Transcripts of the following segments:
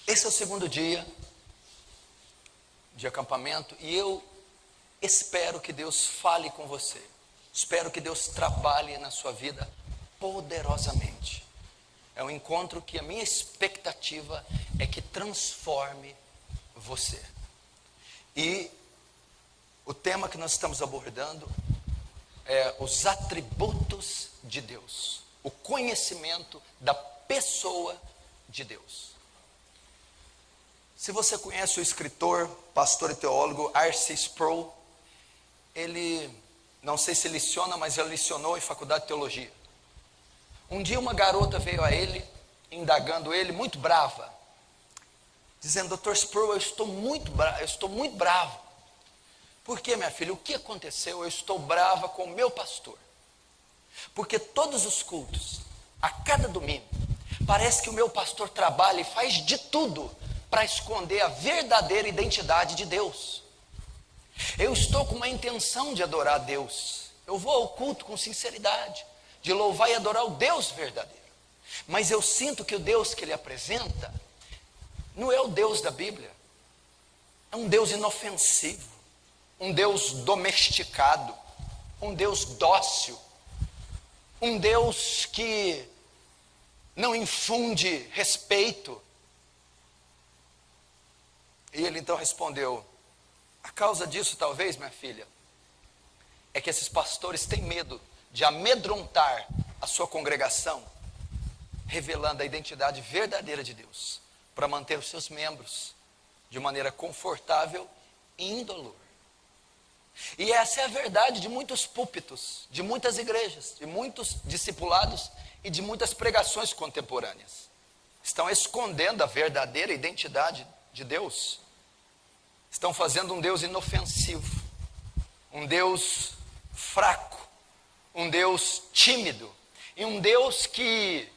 Esse é o segundo dia de acampamento e eu espero que Deus fale com você. Espero que Deus trabalhe na sua vida poderosamente. É um encontro que a minha expectativa é que transforme você. E o tema que nós estamos abordando é os atributos de Deus, o conhecimento da pessoa de Deus. Se você conhece o escritor, pastor e teólogo R.C. Sproul, ele, não sei se leciona, mas ele lecionou em faculdade de teologia. Um dia uma garota veio a ele, indagando ele, muito brava, dizendo: Dr. Sproul, eu estou muito bravo. Por que, minha filha? O que aconteceu? Eu estou brava com o meu pastor. Porque todos os cultos, a cada domingo, parece que o meu pastor trabalha e faz de tudo para esconder a verdadeira identidade de Deus. Eu estou com uma intenção de adorar a Deus. Eu vou ao culto com sinceridade, de louvar e adorar o Deus verdadeiro. Mas eu sinto que o Deus que ele apresenta não é o Deus da Bíblia. É um Deus inofensivo, um Deus domesticado, um Deus dócil, um Deus que não infunde respeito. E ele então respondeu: a causa disso, talvez, minha filha, é que esses pastores têm medo de amedrontar a sua congregação, revelando a identidade verdadeira de Deus, para manter os seus membros de maneira confortável e indolor. E essa é a verdade de muitos púlpitos, de muitas igrejas, de muitos discipulados e de muitas pregações contemporâneas. Estão escondendo a verdadeira identidade de Deus. Estão fazendo um Deus inofensivo, um Deus fraco, um Deus tímido, e um Deus que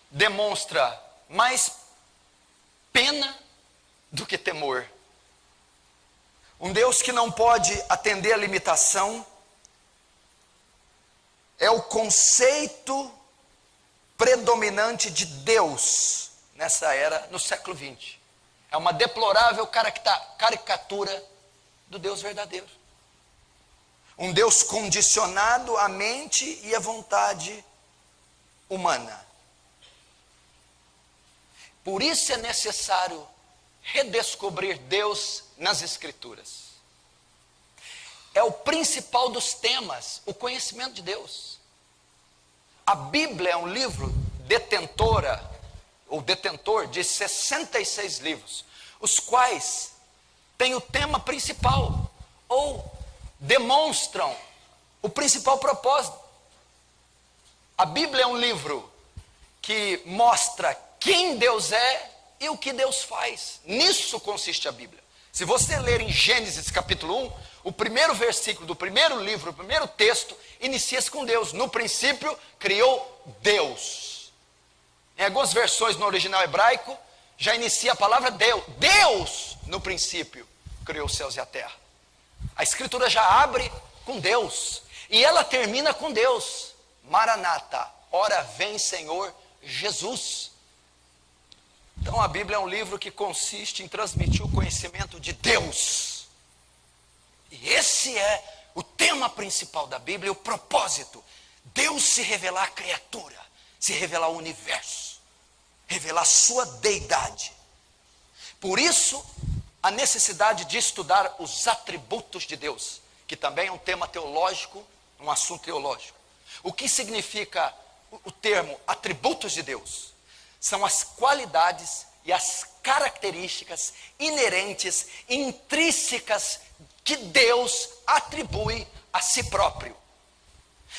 demonstra mais pena do que temor. Um Deus que não pode atender a limitação. É o conceito predominante de Deus nessa era, no século XX. É uma deplorável caricatura do Deus verdadeiro. Um Deus condicionado à mente e à vontade humana. Por isso é necessário redescobrir Deus nas Escrituras. É o principal dos temas, o conhecimento de Deus. A Bíblia é um livro detentor de 66 livros, os quais têm o tema principal, ou demonstram o principal propósito. A Bíblia é um livro que mostra quem Deus é e o que Deus faz. Nisso consiste a Bíblia. Se você ler em Gênesis capítulo 1, o primeiro versículo do primeiro livro, o primeiro texto, inicia-se com Deus. No princípio, criou Deus. Em algumas versões no original hebraico, já inicia a palavra Deus. Deus, no princípio, criou os céus e a terra. A Escritura já abre com Deus. E ela termina com Deus. Maranata, ora vem Senhor Jesus. Então a Bíblia é um livro que consiste em transmitir o conhecimento de Deus. E esse é o tema principal da Bíblia, o propósito. Deus se revelar à criatura, se revelar ao universo, revelar a sua deidade. Por isso, a necessidade de estudar os atributos de Deus, que também é um tema teológico, um assunto teológico. O que significa o termo atributos de Deus? São as qualidades e as características inerentes, intrínsecas, que Deus atribui a si próprio.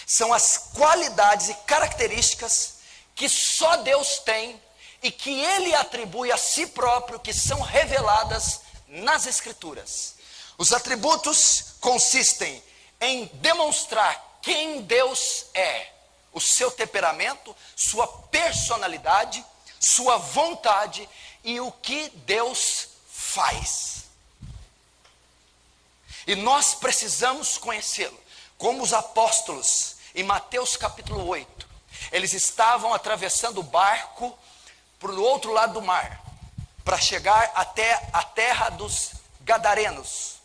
São as qualidades e características que só Deus tem e que Ele atribui a si próprio, que são reveladas nas Escrituras. Os atributos consistem em demonstrar quem Deus é, o seu temperamento, sua personalidade, sua vontade e o que Deus faz. E nós precisamos conhecê-lo, como os apóstolos Em Mateus capítulo 8, eles estavam atravessando o barco para o outro lado do mar, para chegar até a terra dos Gadarenos.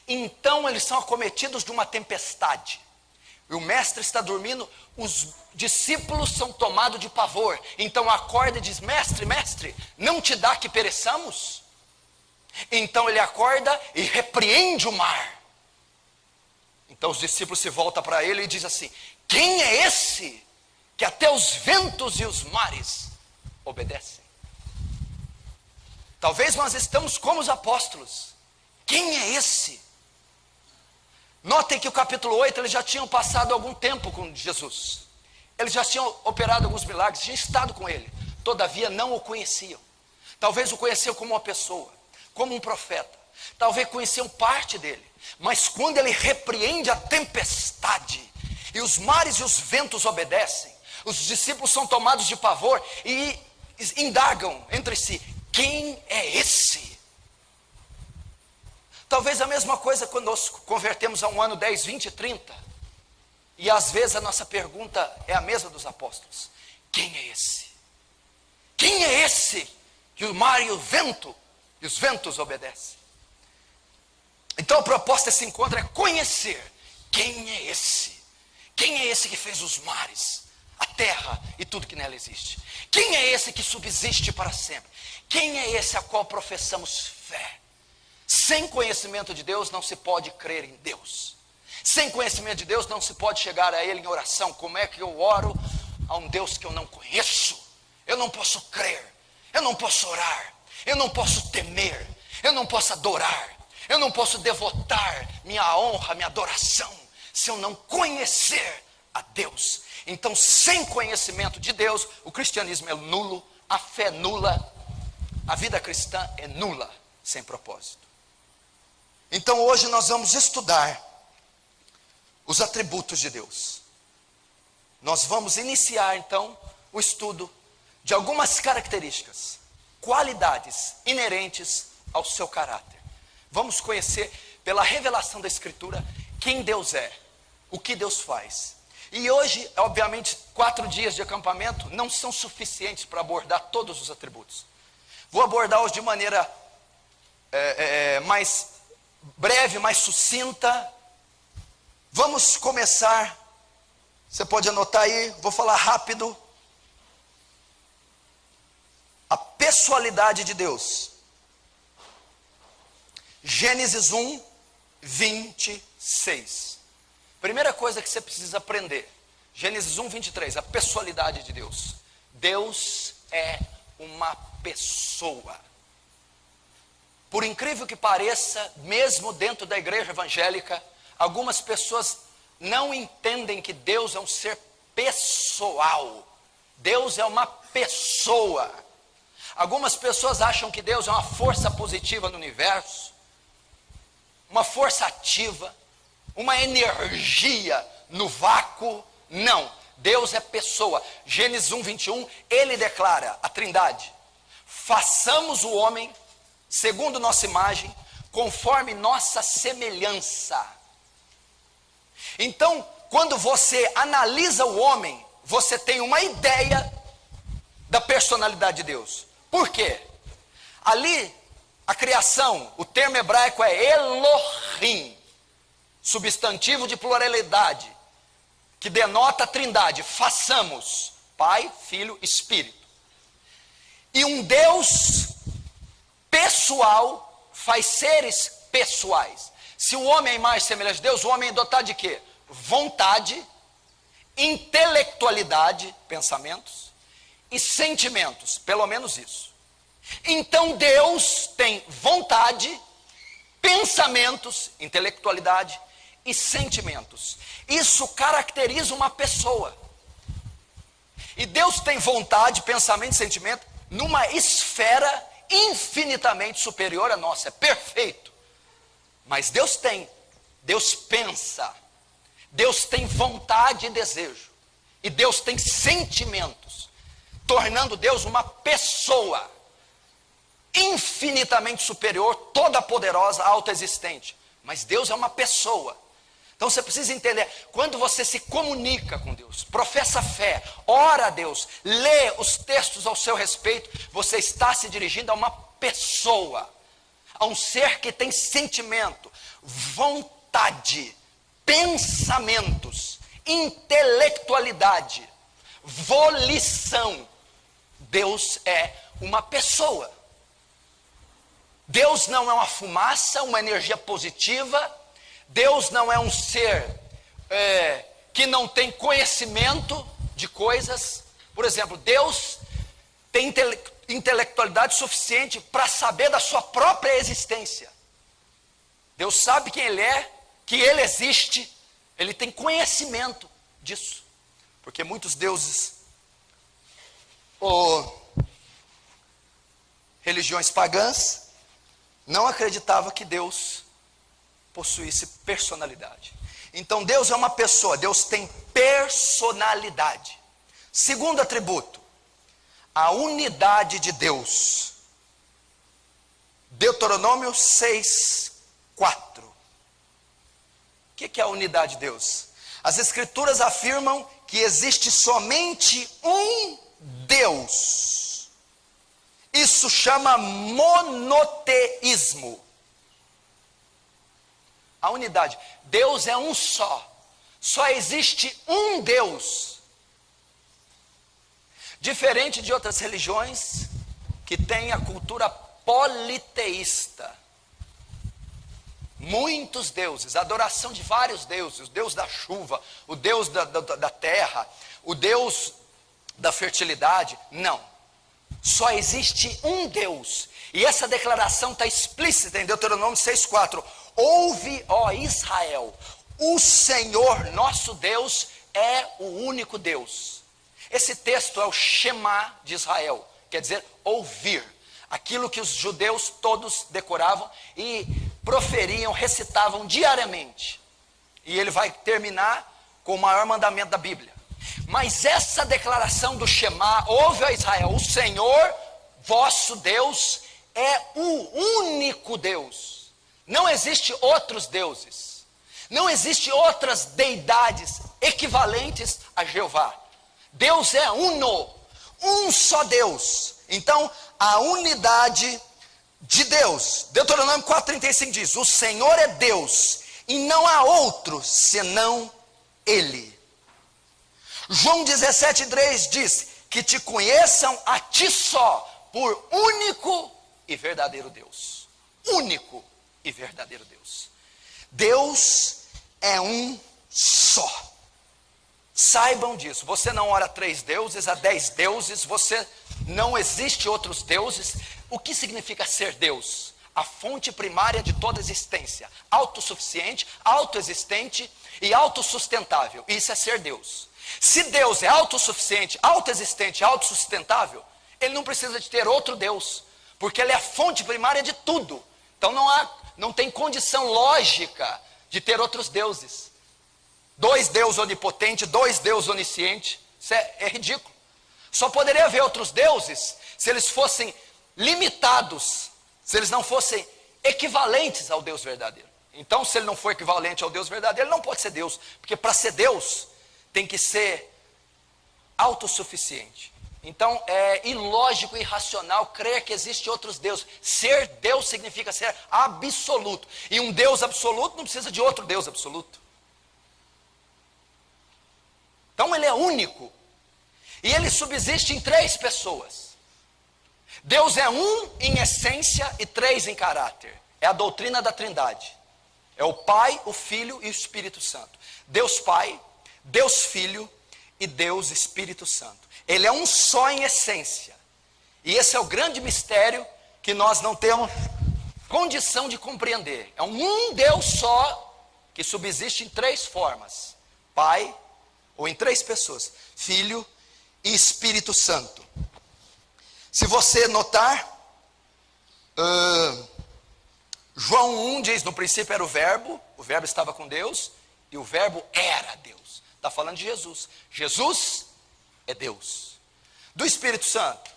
Então eles são acometidos de uma tempestade. E o mestre está dormindo, os discípulos são tomados de pavor. Então acorda e diz: mestre, mestre, não te dá que pereçamos? Então ele acorda e repreende o mar. Então os discípulos se voltam para ele e dizem assim: quem é esse que até os ventos e os mares obedecem? Talvez nós estamos como os apóstolos. Quem é esse? Notem que o capítulo 8, eles já tinham passado algum tempo com Jesus. Eles já tinham operado alguns milagres, tinham estado com ele. Todavia não o conheciam. Talvez o conheciam como uma pessoa, como um profeta. Talvez conheciam parte dele. Mas quando ele repreende a tempestade, e os mares e os ventos obedecem, os discípulos são tomados de pavor e indagam entre si: quem é esse? Talvez a mesma coisa quando nós convertemos a um ano 10, 20, 30. E às vezes a nossa pergunta é a mesma dos apóstolos: quem é esse? Quem é esse que o mar e o vento e os ventos obedecem? Então a proposta desse encontro é conhecer quem é esse. Quem é esse que fez os mares, a terra e tudo que nela existe? Quem é esse que subsiste para sempre? Quem é esse a qual professamos fé? Sem conhecimento de Deus não se pode crer em Deus. Sem conhecimento de Deus não se pode chegar a Ele em oração. Como é que eu oro a um Deus que eu não conheço? Eu não posso crer, eu não posso orar, eu não posso temer, eu não posso adorar, eu não posso devotar minha honra, minha adoração, se eu não conhecer a Deus. Então, sem conhecimento de Deus, o cristianismo é nulo, a fé é nula, a vida cristã é nula, sem propósito. Então hoje nós vamos estudar os atributos de Deus. Nós vamos iniciar então o estudo de algumas características, qualidades inerentes ao seu caráter. Vamos conhecer pela revelação da Escritura quem Deus é, o que Deus faz. E hoje, obviamente, 4 dias de acampamento não são suficientes para abordar todos os atributos. Vou abordar-os de maneira mais breve, mais sucinta. Vamos começar. Você pode anotar aí, vou falar rápido. A pessoalidade de Deus. Gênesis 1, 26. Primeira coisa que você precisa aprender. Gênesis 1, 23. A pessoalidade de Deus. Deus é uma pessoa. Por incrível que pareça, mesmo dentro da igreja evangélica, algumas pessoas não entendem que Deus é um ser pessoal. Deus é uma pessoa. Algumas pessoas acham que Deus é uma força positiva no universo, uma força ativa, uma energia no vácuo. Não, Deus é pessoa. Gênesis 1, 21, ele declara a Trindade: façamos o homem segundo nossa imagem, conforme nossa semelhança. Então, quando você analisa o homem, você tem uma ideia da personalidade de Deus. Por quê? Ali, a criação, o termo hebraico é Elohim, substantivo de pluralidade, que denota a Trindade. Façamos, Pai, Filho, Espírito. E um Deus pessoal faz seres pessoais. Se o homem é a imagem e semelhança de Deus, o homem é dotado de quê? Vontade, intelectualidade, pensamentos, e sentimentos, pelo menos isso. Então Deus tem vontade, pensamentos, intelectualidade e sentimentos. Isso caracteriza uma pessoa. E Deus tem vontade, pensamento e sentimento numa esfera infinitamente superior à nossa. É perfeito. Mas Deus pensa, Deus tem vontade e desejo, e Deus tem sentimentos, tornando Deus uma pessoa infinitamente superior, toda poderosa, autoexistente. Mas Deus é uma pessoa. Então você precisa entender, quando você se comunica com Deus, professa fé, ora a Deus, lê os textos ao seu respeito, você está se dirigindo a uma pessoa, a um ser que tem sentimento, vontade, pensamentos, intelectualidade, volição. Deus é uma pessoa. Deus não é uma fumaça, uma energia positiva. Deus não é um ser que não tem conhecimento de coisas. Por exemplo, Deus tem intelectualidade suficiente para saber da sua própria existência. Deus sabe quem Ele é, que Ele existe. Ele tem conhecimento disso. Porque muitos deuses ou religiões pagãs não acreditavam que Deus possuísse personalidade. Então Deus é uma pessoa, Deus tem personalidade. Segundo atributo, a unidade de Deus. Deuteronômio 6:4. O que é a unidade de Deus? As escrituras afirmam que existe somente um Deus. Isso chama monoteísmo. A unidade. Deus é um só. Só existe um Deus. Diferente de outras religiões que têm a cultura politeísta. Muitos deuses, adoração de vários deuses. O Deus da chuva, o Deus da terra, o Deus da fertilidade. Não. Só existe um Deus. E essa declaração está explícita em Deuteronômio 6:4. Ouve, ó Israel, o Senhor nosso Deus é o único Deus. Esse texto é o Shema de Israel, quer dizer, ouvir. Aquilo que os judeus todos decoravam e proferiam, recitavam diariamente. E ele vai terminar com o maior mandamento da Bíblia. Mas essa declaração do Shema, ouve, ó Israel, o Senhor vosso Deus é o único Deus. Não existe outros deuses. Não existe outras deidades equivalentes a Jeová. Deus é uno, um só Deus. Então, a unidade de Deus. Deuteronômio 4:35 diz: o Senhor é Deus e não há outro senão Ele. João 17:3 diz: que te conheçam a ti só, por único e verdadeiro Deus. Único e verdadeiro Deus. Deus é um só. Saibam disso. Você não ora a 3 deuses, a 10 deuses. Você não existe outros deuses. O que significa ser Deus? A fonte primária de toda existência. Autossuficiente, autoexistente e autossustentável. Isso é ser Deus. Se Deus é autossuficiente, autoexistente, autossustentável, Ele não precisa de ter outro Deus, porque Ele é a fonte primária de tudo. Então não tem condição lógica de ter outros deuses. 2 deuses onipotentes, 2 deuses oniscientes, isso é ridículo. Só poderia haver outros deuses se eles fossem limitados, se eles não fossem equivalentes ao Deus verdadeiro. Então, se ele não for equivalente ao Deus verdadeiro, ele não pode ser Deus, porque para ser Deus, tem que ser autossuficiente. Então, é ilógico e irracional crer que existem outros deuses. Ser Deus significa ser absoluto. E um Deus absoluto não precisa de outro Deus absoluto. Então, Ele é único. E Ele subsiste em 3 pessoas. Deus é um em essência e 3 em caráter. É a doutrina da Trindade. É o Pai, o Filho e o Espírito Santo. Deus Pai, Deus Filho e Deus Espírito Santo. Ele é um só em essência. E esse é o grande mistério que nós não temos condição de compreender. É um Deus só que subsiste em 3 formas. Pai, ou em 3 pessoas. Filho e Espírito Santo. Se você notar, João 1 diz, no princípio era o verbo estava com Deus, e o verbo era Deus. Está falando de Jesus. Jesus é Deus. Do Espírito Santo,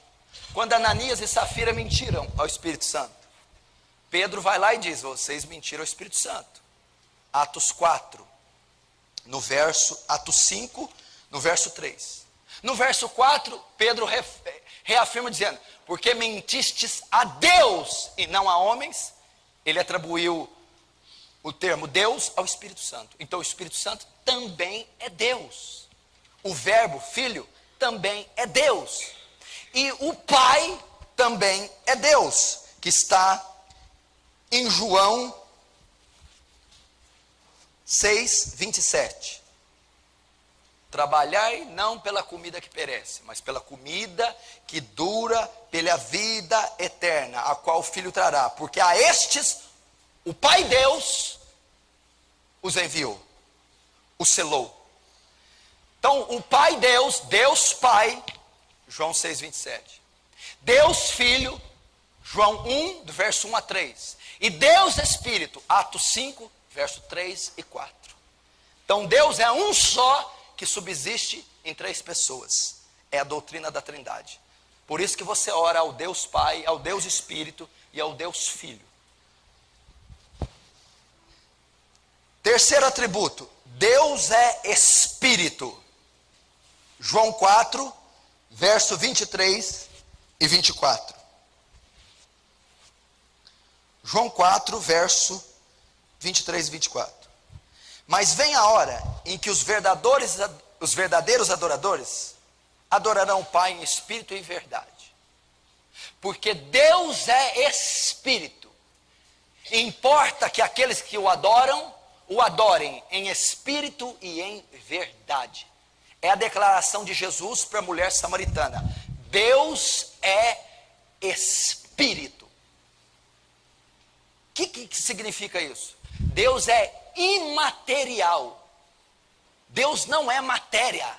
quando Ananias e Safira mentiram ao Espírito Santo, Pedro vai lá e diz, vocês mentiram ao Espírito Santo. Atos 4, no verso, Atos 5, no verso 3. No verso 4, Pedro reafirma dizendo, porque mentistes a Deus e não a homens. Ele atribuiu o termo Deus ao Espírito Santo. Então o Espírito Santo também é Deus. O verbo Filho também é Deus. E o Pai também é Deus, que está em João 6, 27. Trabalhai não pela comida que perece, mas pela comida que dura, pela vida eterna, a qual o Filho trará, porque a estes o Pai Deus os enviou, os selou. Então o Pai Deus, Deus Pai, João 6, 27. Deus Filho, João 1, do verso 1 a 3. E Deus Espírito, Atos 5, verso 3 e 4. Então Deus é um só, que subsiste em 3 pessoas. É a doutrina da Trindade. Por isso que você ora ao Deus Pai, ao Deus Espírito e ao Deus Filho. Terceiro atributo, Deus é Espírito. João 4, verso 23 e 24. João 4, verso 23 e 24. Mas vem a hora em que os verdadeiros adoradores adorarão o Pai em espírito e em verdade. Porque Deus é Espírito. Importa que aqueles que o adorem em espírito e em verdade. É a declaração de Jesus para a mulher samaritana. Deus é Espírito. O que significa isso? Deus é imaterial. Deus não é matéria.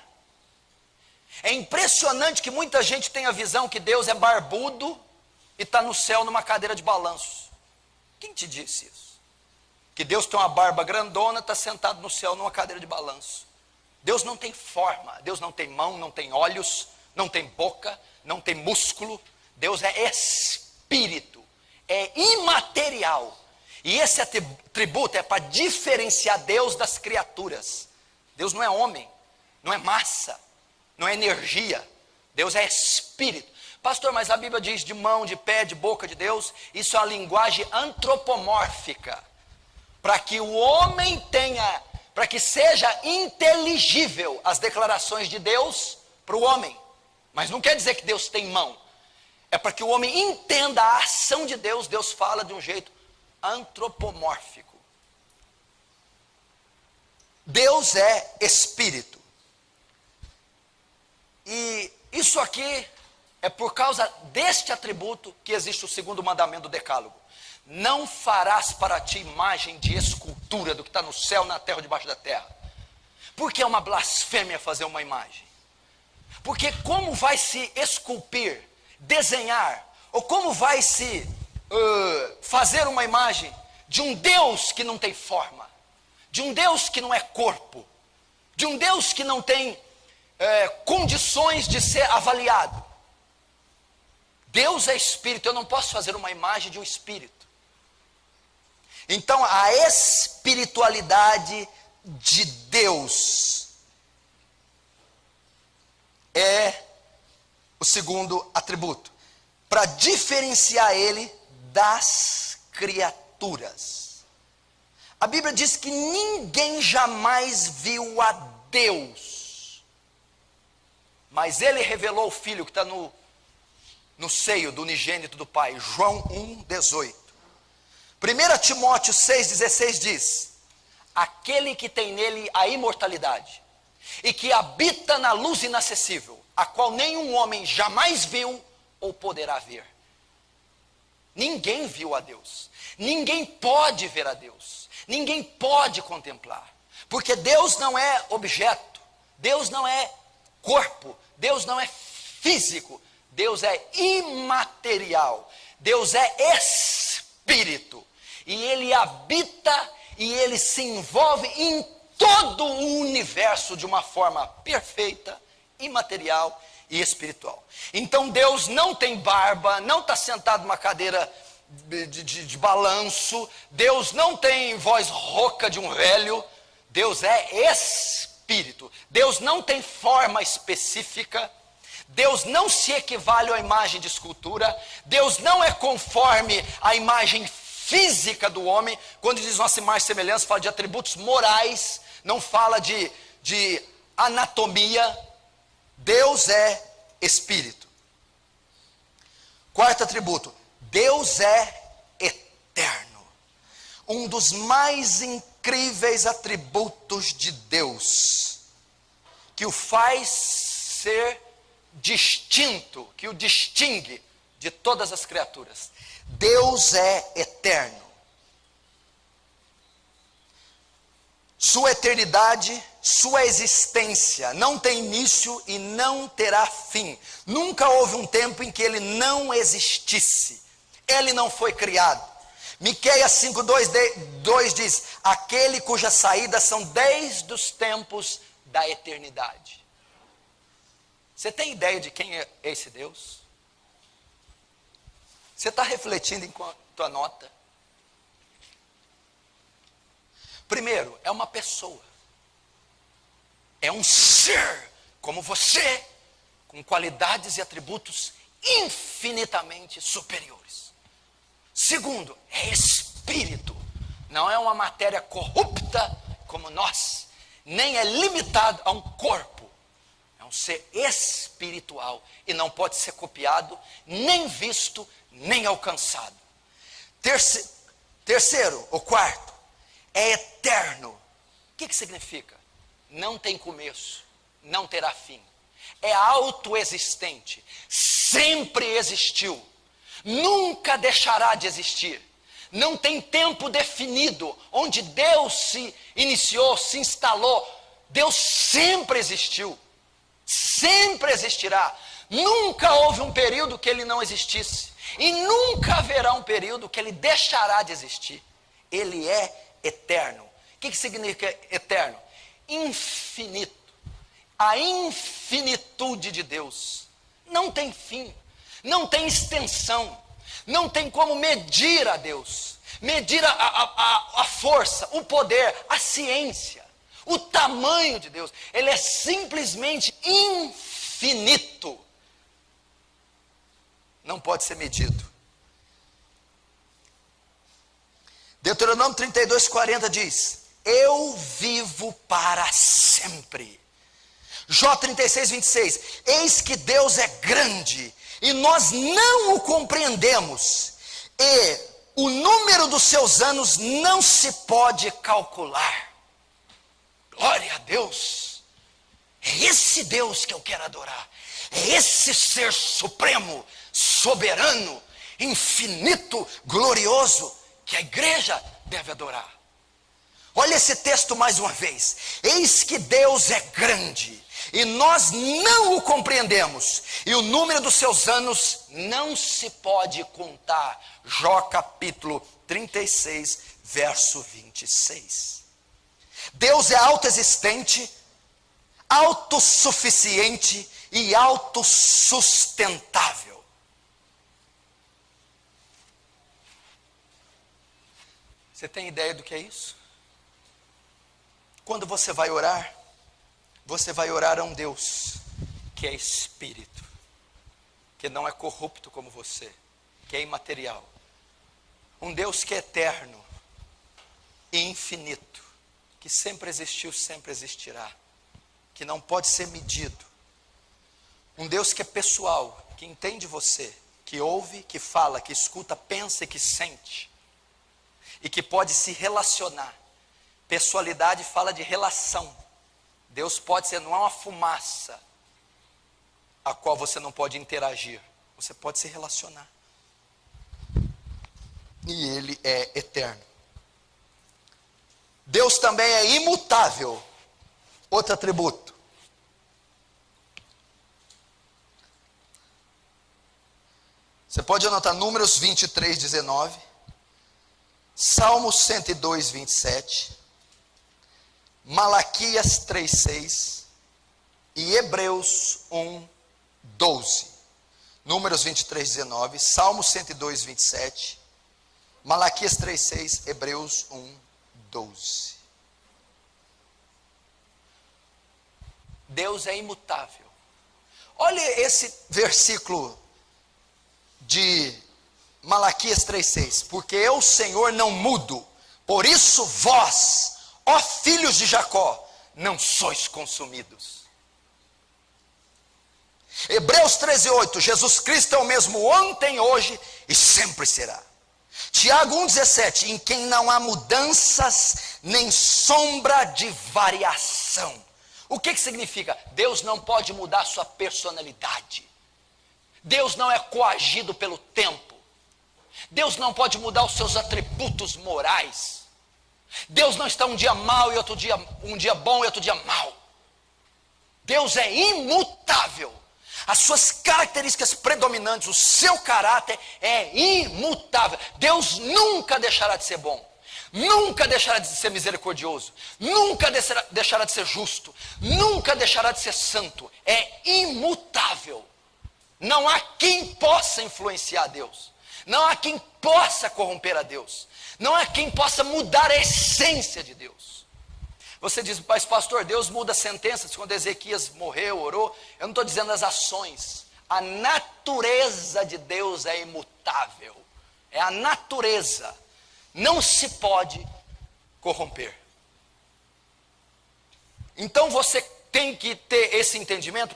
É impressionante que muita gente tem a visão que Deus é barbudo e está no céu numa cadeira de balanço. Quem te disse isso? Que Deus tem uma barba grandona, está sentado no céu numa cadeira de balanço. Deus não tem forma, Deus não tem mão, não tem olhos, não tem boca, não tem músculo. Deus é espírito, é imaterial. E esse atributo é para diferenciar Deus das criaturas. Deus não é homem, não é massa, não é energia. Deus é espírito. Pastor, mas a Bíblia diz de mão, de pé, de boca de Deus. Isso é uma linguagem antropomórfica. Para que o homem tenha, para que seja inteligível as declarações de Deus para o homem. Mas não quer dizer que Deus tem mão. É para que o homem entenda a ação de Deus. Deus fala de um jeito antropomórfico. Deus é espírito. E isso aqui é por causa deste atributo que existe o segundo mandamento do Decálogo. Não farás para ti imagem de escultura do que está no céu, na terra ou debaixo da terra. Porque é uma blasfêmia fazer uma imagem. Porque como vai se esculpir, desenhar, ou como vai se fazer uma imagem de um Deus que não tem forma, de um Deus que não é corpo, de um Deus que não tem condições de ser avaliado. Deus é espírito, eu não posso fazer uma imagem de um espírito. Então a espiritualidade de Deus é o segundo atributo, para diferenciar ele das criaturas. A Bíblia diz que ninguém jamais viu a Deus, mas ele revelou o Filho que está no seio do unigênito do Pai. João 1,18. 1 Timóteo 6,16 diz: aquele que tem nele a imortalidade e que habita na luz inacessível, a qual nenhum homem jamais viu ou poderá ver. Ninguém viu a Deus, ninguém pode ver a Deus, ninguém pode contemplar, porque Deus não é objeto, Deus não é corpo, Deus não é físico, Deus é imaterial, Deus é espírito, e Ele habita e Ele se envolve em todo o universo de uma forma perfeita, imaterial e espiritual. Então Deus não tem barba, não está sentado numa cadeira de balanço, Deus não tem voz rouca de um velho, Deus é espírito. Deus não tem forma específica. Deus não se equivale à imagem de escultura. Deus não é conforme à imagem física do homem. Quando diz nossa imagem e semelhança, fala de atributos morais, não fala de anatomia. Deus é espírito. Quarto atributo, Deus é eterno. Um dos mais incríveis atributos de Deus, que o faz ser distinto, que o distingue de todas as criaturas. Deus é eterno. Sua eternidade, sua existência não tem início e não terá fim. Nunca houve um tempo em que ele não existisse. Ele não foi criado. Miqueias 5:2 diz: aquele cujas saídas são desde os tempos da eternidade. Você tem ideia de quem é esse Deus? Você está refletindo enquanto anota? Primeiro, é uma pessoa. É um ser como você, com qualidades e atributos infinitamente superiores. Segundo, é espírito. Não é uma matéria corrupta como nós, nem é limitado a um corpo. É um ser espiritual e não pode ser copiado, nem visto, nem alcançado. Terceiro, ou quarto, é eterno. O que significa? Não tem começo, não terá fim. É autoexistente, sempre existiu, nunca deixará de existir. Não tem tempo definido, onde Deus se iniciou, se instalou. Deus sempre existiu, sempre existirá. Nunca houve um período que ele não existisse, e nunca haverá um período que ele deixará de existir. Ele é eterno. O que significa eterno? Infinito. A infinitude de Deus não tem fim, não tem extensão, não tem como medir a Deus, medir a força, o poder, a ciência, o tamanho de Deus. Ele é simplesmente infinito, não pode ser medido. Deuteronômio 32:40 diz: eu vivo para sempre. Jó 36:26, eis que Deus é grande e nós não o compreendemos, e o número dos seus anos não se pode calcular. Glória a Deus. É esse Deus que eu quero adorar, é esse ser supremo, soberano, infinito, glorioso, que a igreja deve adorar. Olha esse texto mais uma vez. Eis que Deus é grande e nós não o compreendemos, e o número dos seus anos não se pode contar. Jó capítulo 36, verso 26. Deus é autoexistente, autossuficiente e autossustentável. Você tem ideia do que é isso? Quando você vai orar a um Deus que é espírito, que não é corrupto como você, que é imaterial. Um Deus que é eterno e infinito, que sempre existiu, sempre existirá, que não pode ser medido. Um Deus que é pessoal, que entende você, que ouve, que fala, que escuta, pensa e que sente, e que pode se relacionar. Pessoalidade fala de relação. Deus pode ser, não é uma fumaça a qual você não pode interagir, você pode se relacionar. E Ele é eterno. Deus também é imutável. Outro atributo. Você pode anotar Números 23:19, Salmo 102:27, Malaquias 3:6 e Hebreus 1:12. Números 23:19, Salmo 102:27, Malaquias 3:6, Hebreus 1:12. Deus é imutável. Olha esse versículo de Malaquias 3,6. Porque eu, Senhor, não mudo, por isso vós, ó filhos de Jacó, não sois consumidos. Hebreus 13,8. Jesus Cristo é o mesmo ontem, hoje e sempre será. Tiago 1,17. Em quem não há mudanças, nem sombra de variação. O que significa? Deus não pode mudar a sua personalidade. Deus não é coagido pelo tempo. Deus não pode mudar os seus atributos morais. Deus não está um dia mau e outro dia, um dia bom e outro dia mau. Deus é imutável. As suas características predominantes, o seu caráter é imutável. Deus nunca deixará de ser bom, nunca deixará de ser misericordioso, nunca deixará de ser justo, nunca deixará de ser santo. É imutável. Não há quem possa influenciar Deus, não há quem possa corromper a Deus, não há quem possa mudar a essência de Deus. Você diz, mas pastor, Deus muda sentenças. Quando Ezequias morreu, orou, eu não estou dizendo as ações. A natureza de Deus é imutável. É a natureza. Não se pode corromper. Então você tem que ter esse entendimento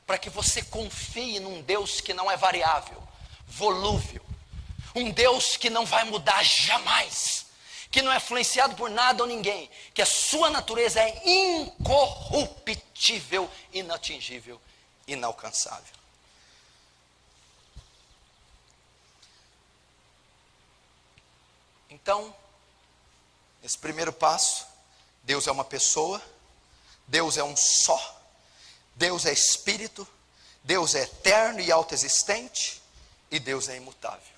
para que você confie num Deus que não é variável, volúvel. Um Deus que não vai mudar jamais, que não é influenciado por nada ou ninguém, que a sua natureza é incorruptível, inatingível, inalcançável. Então, esse primeiro passo, Deus é uma pessoa, Deus é um só, Deus é espírito, Deus é eterno e autoexistente, e Deus é imutável.